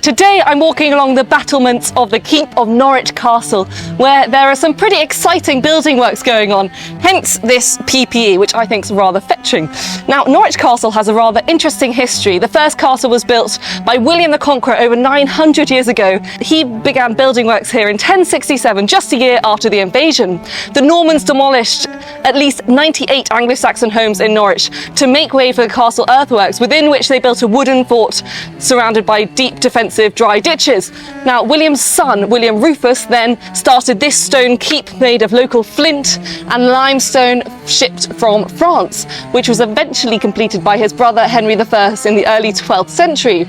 Today I'm walking along the battlements of the Keep of Norwich Castle, where there are some pretty exciting building works going on, hence this PPE, which I think is rather fetching. Now, Norwich Castle has a rather interesting history. The first castle was built by William the Conqueror over 900 years ago. He began building works here in 1067, just a year after the invasion. The Normans demolished at least 98 Anglo-Saxon homes in Norwich to make way for the castle earthworks, within which they built a wooden fort surrounded by deep defensive dry ditches. Now, William's son, William Rufus, then started this stone keep made of local flint and limestone shipped from France, which was eventually completed by his brother Henry I in the early 12th century.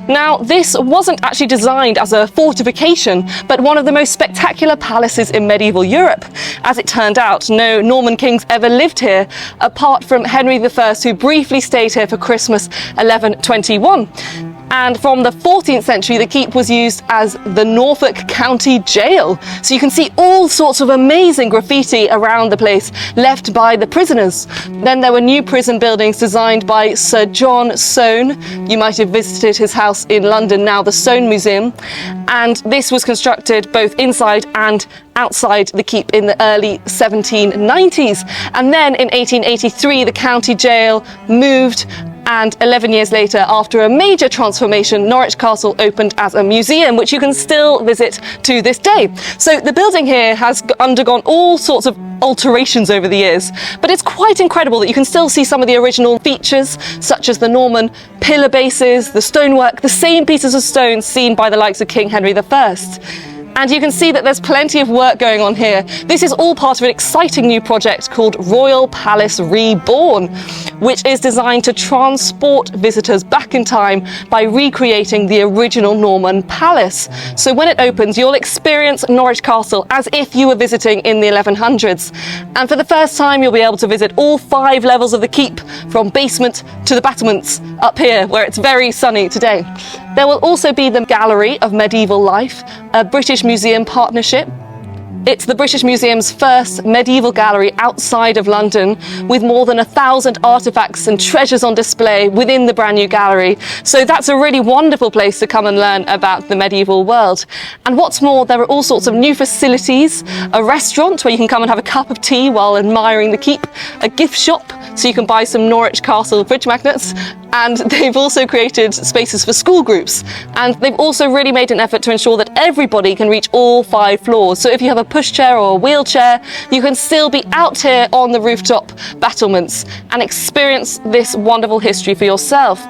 Now, this wasn't actually designed as a fortification, but one of the most spectacular palaces in medieval Europe. As it turned out, no Norman kings ever lived here, apart from Henry I, who briefly stayed here for Christmas 1121. And from the 14th century, the keep was used as the Norfolk County Jail. So you can see all sorts of amazing graffiti around the place left by the prisoners. Then there were new prison buildings designed by Sir John Soane. You might have visited his house in London, now the Soane Museum. And this was constructed both inside and outside the keep in the early 1790s. And then in 1883, the county jail moved, and 11 years later, after a major transformation, Norwich Castle opened as a museum, which you can still visit to this day. So the building here has undergone all sorts of alterations over the years, but it's quite incredible that you can still see some of the original features, such as the Norman pillar bases, the stonework, the same pieces of stone seen by the likes of King Henry I. And you can see that there's plenty of work going on here. This is all part of an exciting new project called Royal Palace Reborn, which is designed to transport visitors back in time by recreating the original Norman palace. So when it opens, you'll experience Norwich Castle as if you were visiting in the 1100s. And for the first time, you'll be able to visit all 5 levels of the keep, from basement to the battlements up here, where it's very sunny today. There will also be the Gallery of Medieval Life, a British Museum partnership. It's the British Museum's first medieval gallery outside of London, with more than 1,000 artefacts and treasures on display within the brand new gallery. So that's a really wonderful place to come and learn about the medieval world. And what's more, there are all sorts of new facilities, a restaurant where you can come and have a cup of tea while admiring the keep, a gift shop so you can buy some Norwich Castle fridge magnets, and they've also created spaces for school groups. And they've also really made an effort to ensure that everybody can reach all 5 floors. So if you have a pushchair or a wheelchair, you can still be out here on the rooftop battlements and experience this wonderful history for yourself.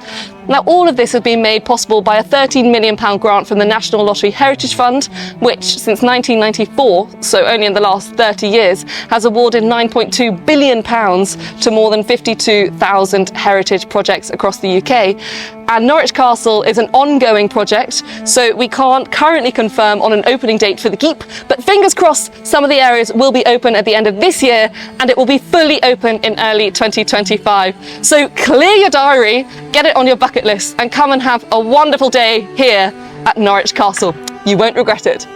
Now, all of this has been made possible by a £13 million grant from the National Lottery Heritage Fund, which since 1994, so only in the last 30 years, has awarded £9.2 billion to more than 52,000 heritage projects across the UK. And Norwich Castle is an ongoing project, so we can't currently confirm on an opening date for the keep, but fingers crossed some of the areas will be open at the end of this year, and it will be fully open in early 2025. So clear your diary, get it on your bucket list, and come and have a wonderful day here at Norwich Castle. You won't regret it.